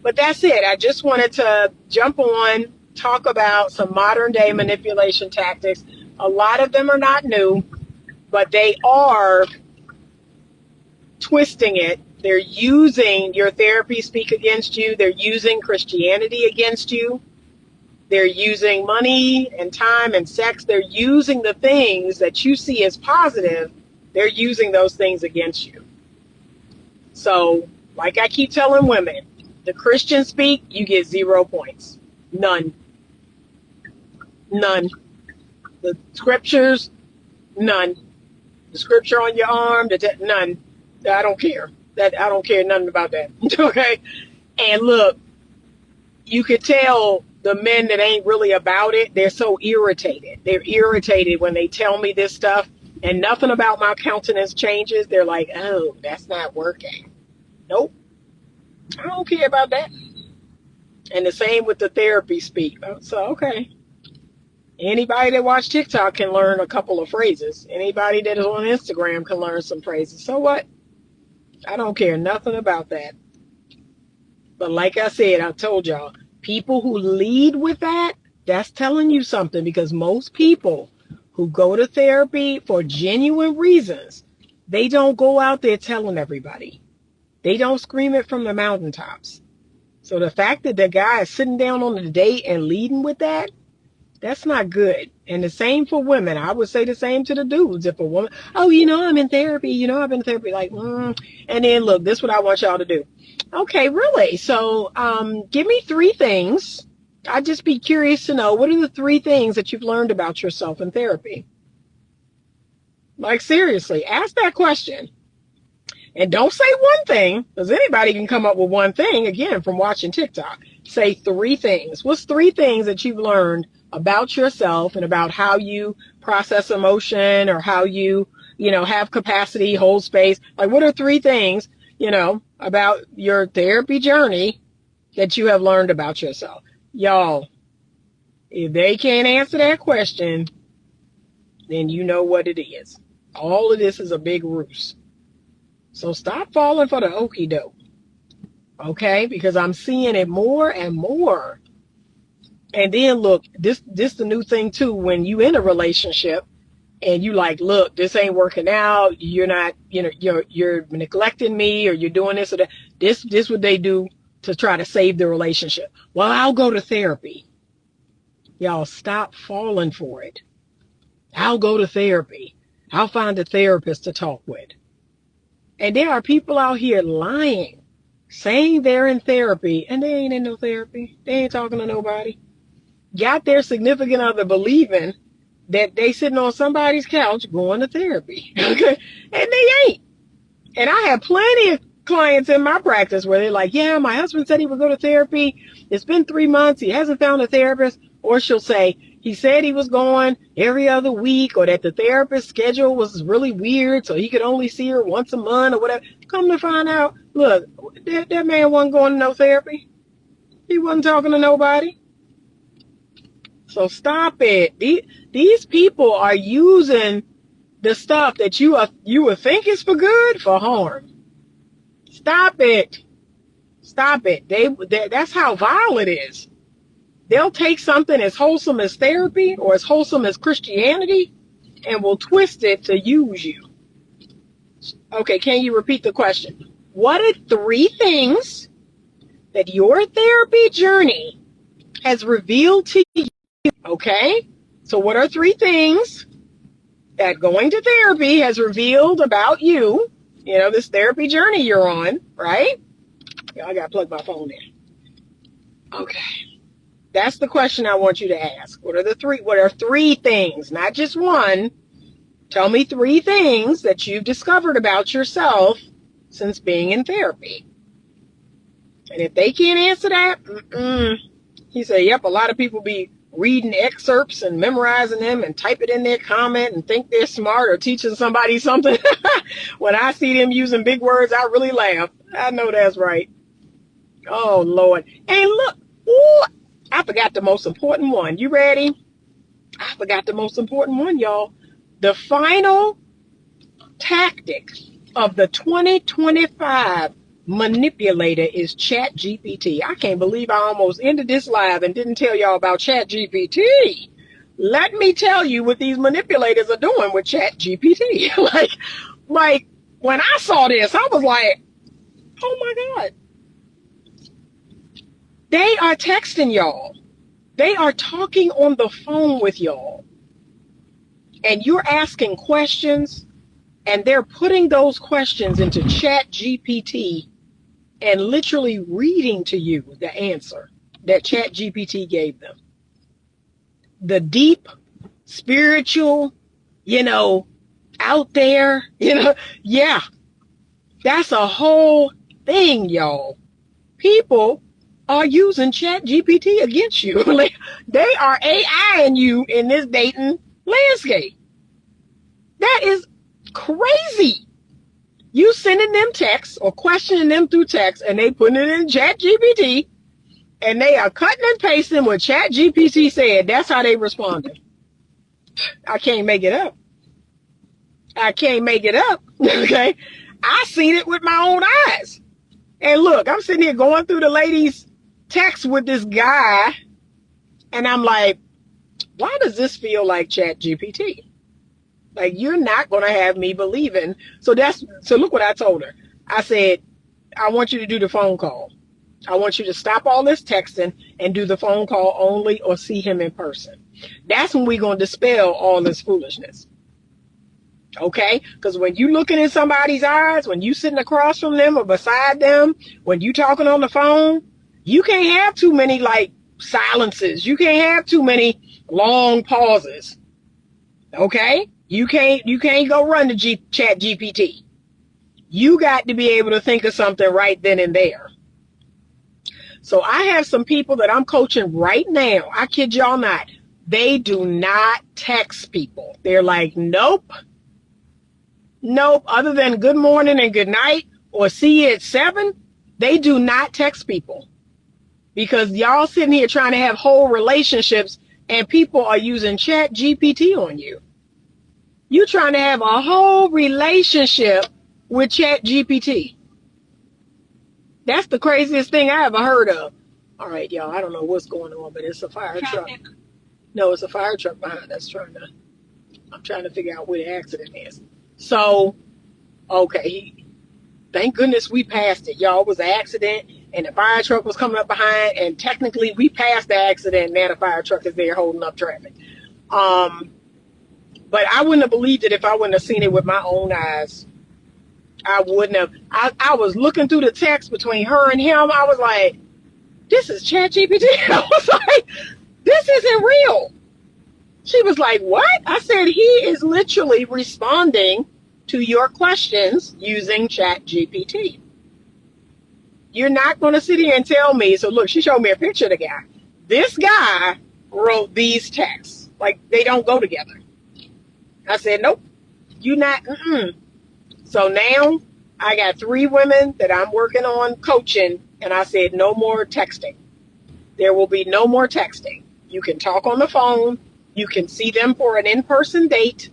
But that's it. I just wanted to jump on, talk about some modern day manipulation tactics. A lot of them are not new, but they are twisting it. They're using your therapy speak against you. They're using Christianity against you. They're using money and time and sex. They're using the things that you see as positive. They're using those things against you. So, like I keep telling women, the Christian speak, you get 0 points. None. None. The scriptures, none. The scripture on your arm, none. I don't care. I don't care nothing about that. Okay? And look, you could tell the men that ain't really about it, they're so irritated. They're irritated when they tell me this stuff and nothing about my countenance changes. They're like, oh, that's not working. Nope. I don't care about that. And the same with the therapy speak. So, okay. Anybody that watch TikTok can learn a couple of phrases. Anybody that is on Instagram can learn some phrases. So what? I don't care nothing about that. But like I said, I told y'all, people who lead with that, that's telling you something, because most people who go to therapy for genuine reasons, they don't go out there telling everybody. They don't scream it from the mountaintops. So the fact that the guy is sitting down on the date and leading with that, that's not good. And the same for women. I would say the same to the dudes. If a woman, oh, I'm in therapy. I've been in therapy. Like, And then look, this is what I want y'all to do. Okay, really? So give me 3 things. I'd just be curious to know, what are the 3 things that you've learned about yourself in therapy? Like, seriously, ask that question. And don't say one thing, because anybody can come up with one thing, again, from watching TikTok. Say 3 things. What's 3 things that you've learned about yourself and about how you process emotion, or how you, have capacity, hold space? Like, what are 3 things, about your therapy journey that you have learned about yourself? Y'all, if they can't answer that question, then you know what it is. All of this is a big ruse. So stop falling for the okie doke. Okay? Because I'm seeing it more and more. And then look, this the new thing too. When you in a relationship, and you like, look, this ain't working out. You're not, you're neglecting me, or you're doing this or that. This what they do to try to save the relationship. Well, I'll go to therapy. Y'all stop falling for it. I'll go to therapy. I'll find a therapist to talk with. And there are people out here lying, saying they're in therapy, and they ain't in no therapy. They ain't talking to nobody. Got their significant other believing that they sitting on somebody's couch going to therapy. Okay? And they ain't. And I have plenty of clients in my practice where they're like, yeah, my husband said he would go to therapy. It's been 3 months. He hasn't found a therapist. Or she'll say, he said he was going every other week, or that the therapist schedule was really weird, so he could only see her once a month or whatever. Come to find out, look, that man wasn't going to no therapy. He wasn't talking to nobody. So stop it. These people are using the stuff that you would think is for good for harm. Stop it. Stop it. That's how vile it is. They'll take something as wholesome as therapy or as wholesome as Christianity and will twist it to use you. Okay, can you repeat the question? What are 3 things that your therapy journey has revealed to you? Okay, so what are 3 things that going to therapy has revealed about you? This therapy journey you're on, right? I got to plug my phone in. Okay. That's the question I want you to ask. What are 3 things, not just one? Tell me 3 things that you've discovered about yourself since being in therapy. And if they can't answer that, he said, yep, a lot of people be reading excerpts and memorizing them and type it in their comment and think they're smart or teaching somebody something. When I see them using big words, I really laugh. I know that's right. Oh, Lord. And look, ooh, I forgot the most important one. You ready? I forgot the most important one, y'all. The final tactic of the 2025 manipulator is ChatGPT. I can't believe I almost ended this live and didn't tell y'all about ChatGPT. Let me tell you what these manipulators are doing with ChatGPT. like when I saw this, I was like, oh my God. They are texting y'all. They are talking on the phone with y'all. And you're asking questions, and they're putting those questions into ChatGPT and literally reading to you the answer that ChatGPT gave them. The deep, spiritual, out there, yeah, that's a whole thing, y'all. People are using ChatGPT against you. They are AIing you in this dating landscape. That is crazy. You sending them texts or questioning them through text, and they putting it in ChatGPT, and they are cutting and pasting what ChatGPT said. That's how they responded. I can't make it up. I can't make it up. Okay, I seen it with my own eyes. And look, I'm sitting here going through the lady's text with this guy, and I'm like, why does this feel like ChatGPT? Like, you're not going to have me believing. So look what I told her. I said, I want you to do the phone call. I want you to stop all this texting and do the phone call only, or see him in person. That's when we're going to dispel all this foolishness. Okay? Because when you looking in somebody's eyes, when you sitting across from them or beside them, when you talking on the phone, you can't have too many silences. You can't have too many long pauses. Okay? You can't go run to ChatGPT. You got to be able to think of something right then and there. So I have some people that I'm coaching right now. I kid y'all not. They do not text people. They're like, nope. Other than good morning and good night or see you at 7, they do not text people. Because y'all sitting here trying to have whole relationships, and people are using ChatGPT on you. You trying to have a whole relationship with ChatGPT. That's the craziest thing I ever heard of. All right, y'all, I don't know what's going on, but it's a fire truck. No, it's a fire truck behind us trying to I'm trying to figure out where the accident is. So, okay, thank goodness we passed it. Y'all, it was an accident, and the fire truck was coming up behind, and technically we passed the accident, and now the fire truck is there holding up traffic. But I wouldn't have believed it if I wouldn't have seen it with my own eyes. I wouldn't have. I was looking through the text between her and him. I was like, this is ChatGPT. I was like, this isn't real. She was like, what? I said, he is literally responding to your questions using ChatGPT. You're not going to sit here and tell me. So look, she showed me a picture of the guy. This guy wrote these texts. Like, they don't go together. I said, nope, you not. So now I got 3 women that I'm working on coaching, and I said, no more texting. There will be no more texting. You can talk on the phone. You can see them for an in-person date.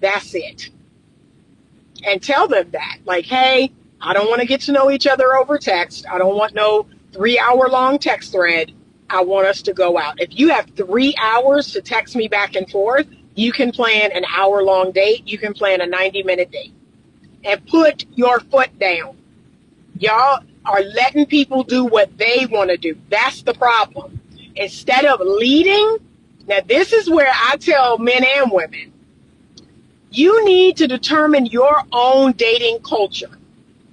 That's it. And tell them that. Like, hey, I don't want to get to know each other over text. I don't want no 3-hour-long text thread. I want us to go out. If you have 3 hours to text me back and forth, you can plan an hour-long date. You can plan a 90-minute date. And put your foot down. Y'all are letting people do what they want to do. That's the problem. Instead of leading, now this is where I tell men and women, you need to determine your own dating culture.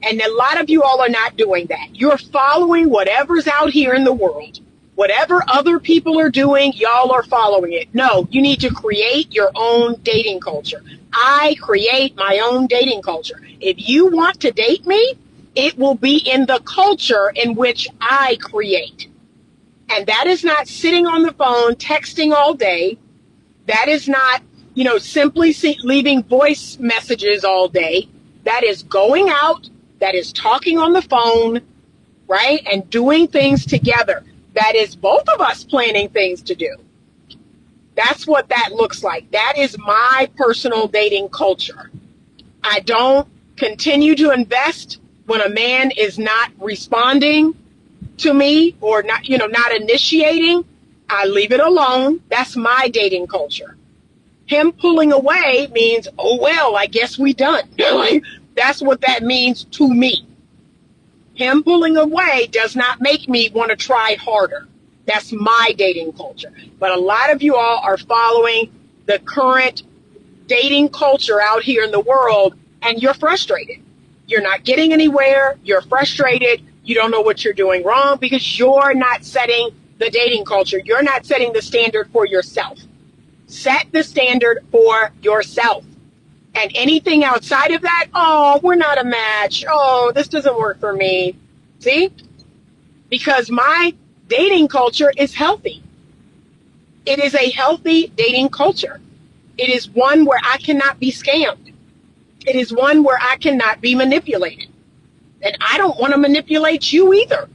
And a lot of you all are not doing that. You're following whatever's out here in the world. Whatever other people are doing, y'all are following it. No, you need to create your own dating culture. I create my own dating culture. If you want to date me, it will be in the culture in which I create. And that is not sitting on the phone, texting all day. That is not, simply leaving voice messages all day. That is going out. That is talking on the phone, right? And doing things together. That is both of us planning things to do. That's what that looks like. That is my personal dating culture. I don't continue to invest when a man is not responding to me or not initiating. I leave it alone. That's my dating culture. Him pulling away means, oh, well, I guess we done. That's what that means to me. Him pulling away does not make me want to try harder. That's my dating culture. But a lot of you all are following the current dating culture out here in the world, and you're frustrated. You're not getting anywhere. You're frustrated. You don't know what you're doing wrong because you're not setting the dating culture. You're not setting the standard for yourself. Set the standard for yourself. And anything outside of that, oh, we're not a match. Oh, this doesn't work for me. See? Because my dating culture is healthy. It is a healthy dating culture. It is one where I cannot be scammed. It is one where I cannot be manipulated. And I don't want to manipulate you either.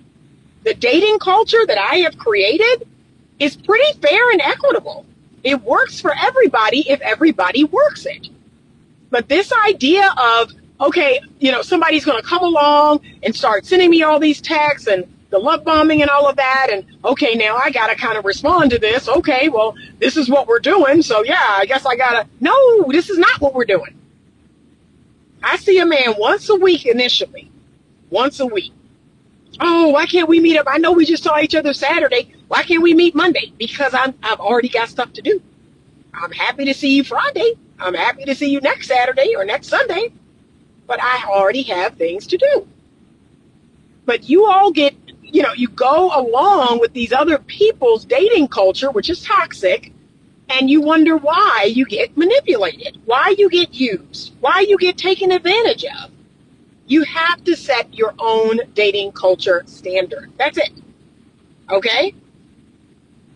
The dating culture that I have created is pretty fair and equitable. It works for everybody if everybody works it. But this idea of, okay, somebody's going to come along and start sending me all these texts and the love bombing and all of that. And okay, now I got to kind of respond to this. Okay, well, this is what we're doing. So yeah, I guess I got to. No, this is not what we're doing. I see a man once a week initially. Once a week. Oh, why can't we meet up? I know we just saw each other Saturday. Why can't we meet Monday? Because I've already got stuff to do. I'm happy to see you Friday. I'm happy to see you next Saturday or next Sunday. But I already have things to do. But you all get, you go along with these other people's dating culture, which is toxic, and you wonder why you get manipulated, why you get used, why you get taken advantage of. You have to set your own dating culture standard. That's it. Okay?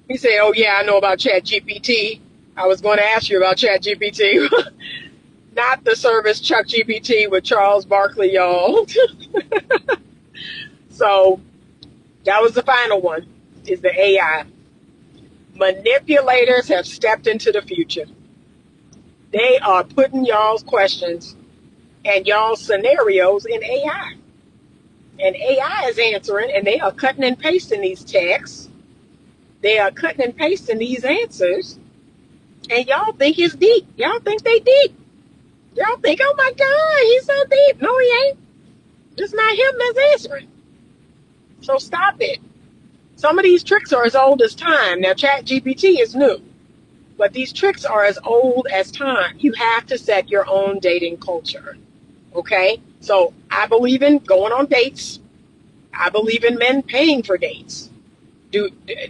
You say, oh, yeah, I know about ChatGPT. I was going to ask you about ChatGPT. Not the service Chuck GPT with Charles Barkley, y'all. So that was the final one, is the AI. Manipulators have stepped into the future. They are putting y'all's questions and y'all's scenarios in AI. And AI is answering, and they are cutting and pasting these texts. They are cutting and pasting these answers And y'all think it's deep. Y'all think they deep. Y'all think, oh my God, he's so deep. No, he ain't. It's not him that's answering. So stop it. Some of these tricks are as old as time. Now, ChatGPT is new, but these tricks are as old as time. You have to set your own dating culture. Okay? So I believe in going on dates. I believe in men paying for dates.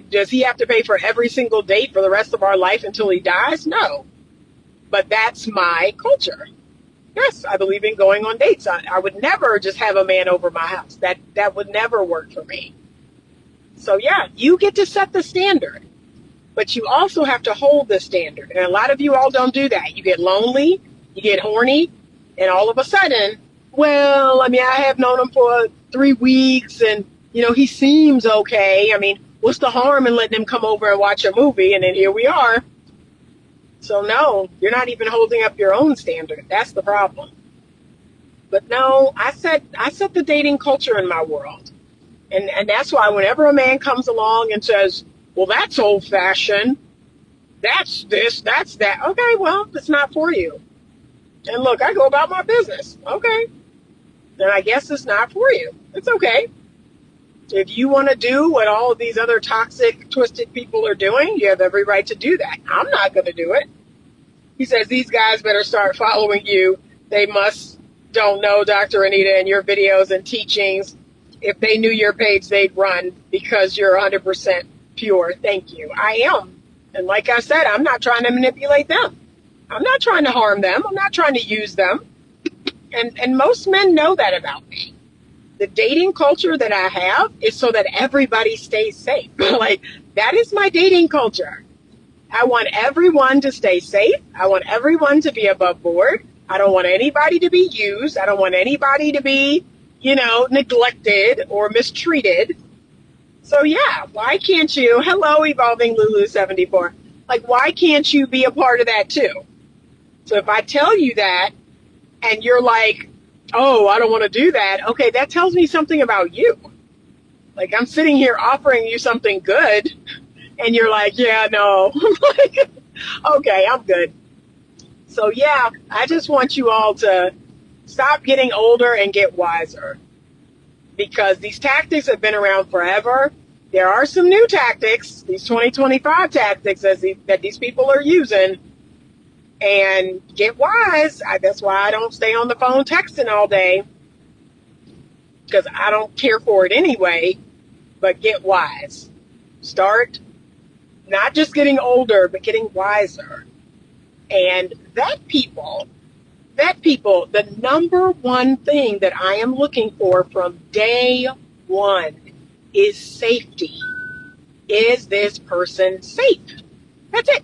Does he have to pay for every single date for the rest of our life until he dies? No. But that's my culture. Yes, I believe in going on dates. I would never just have a man over my house. That would never work for me. So yeah, you get to set the standard, but you also have to hold the standard. And a lot of you all don't do that. You get lonely, you get horny, and all of a sudden, well, I mean, I have known him for 3 weeks and, he seems okay. I mean, what's the harm in letting him come over and watch a movie? And then here we are. So no, you're not even holding up your own standard. That's the problem. But no, I set the dating culture in my world. And that's why whenever a man comes along and says, well, that's old fashioned, that's this, that's that. Okay, well, it's not for you. And look, I go about my business. Okay. Then I guess it's not for you. It's okay. If you want to do what all of these other toxic, twisted people are doing, you have every right to do that. I'm not going to do it. He says, these guys better start following you. They don't know Dr. Anita and your videos and teachings. If they knew your page, they'd run because you're 100% pure. Thank you. I am. And like I said, I'm not trying to manipulate them. I'm not trying to harm them. I'm not trying to use them. And most men know that about me. The dating culture that I have is so that everybody stays safe. Like, that is my dating culture. I want everyone to stay safe. I want everyone to be above board. I don't want anybody to be used. I don't want anybody to be, neglected or mistreated. So yeah, why can't you? Hello, Evolving Lulu 74. Like, why can't you be a part of that too? So if I tell you that and you're like, oh, I don't want to do that. Okay, that tells me something about you. Like, I'm sitting here offering you something good and you're like, yeah, no. Like, okay, I'm good. So yeah, I just want you all to stop getting older and get wiser, because these tactics have been around forever. There are some new tactics, these 2025 tactics that these people are using, and get wise. That's why I don't stay on the phone texting all day, because I don't care for it anyway. But get wise. Start not just getting older, but getting wiser. And vet people, the number one thing that I am looking for from day one is safety. Is this person safe? That's it.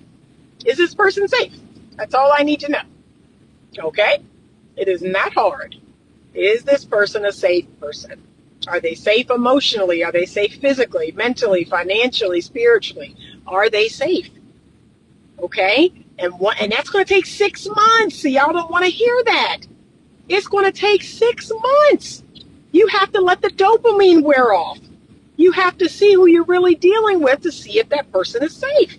Is this person safe? That's all I need to know. Okay? It is not hard. Is this person a safe person? Are they safe emotionally? Are they safe physically, mentally, financially, spiritually? Are they safe? Okay? And that's going to take 6 months. So y'all don't want to hear that. It's going to take 6 months. You have to let the dopamine wear off. You have to see who you're really dealing with to see if that person is safe.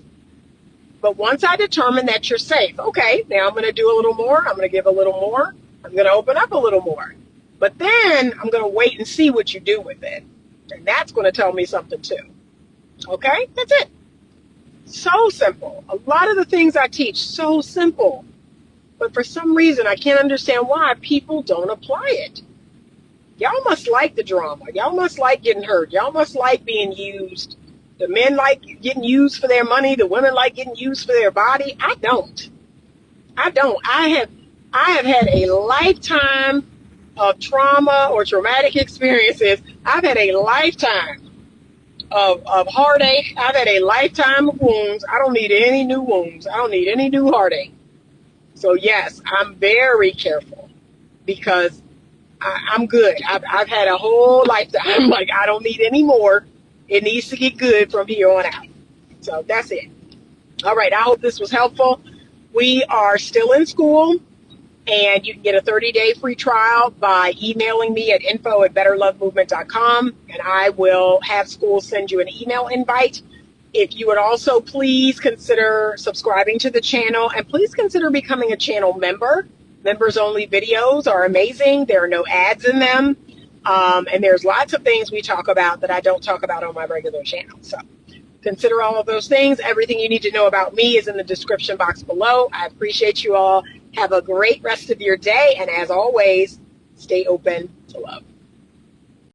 But once I determine that you're safe, okay, now I'm going to do a little more. I'm going to give a little more. I'm going to open up a little more. But then I'm going to wait and see what you do with it. And that's going to tell me something too. Okay? That's it. So simple. A lot of the things I teach, so simple. But for some reason, I can't understand why people don't apply it. Y'all must like the drama. Y'all must like getting hurt. Y'all must like being used. The men like getting used for their money. The women like getting used for their body. I don't. I have had a lifetime of trauma or traumatic experiences. I've had a lifetime of heartache. I've had a lifetime of wounds. I don't need any new wounds. I don't need any new heartache. So yes, I'm very careful because I'm good. I've had a whole lifetime. Like, I don't need any more. It needs to get good from here on out. So that's it. All right. I hope this was helpful. We are still in Skool, and you can get a 30-day free trial by emailing me at info@betterlovemovement.com, and I will have Skool send you an email invite If you would also please consider subscribing to the channel, and please consider becoming a channel member. Members only videos are amazing. There are no ads in them. And there's lots of things we talk about that I don't talk about on my regular channel. So consider all of those things. Everything you need to know about me is in the description box below. I appreciate you all. Have a great rest of your day. And as always, stay open to love.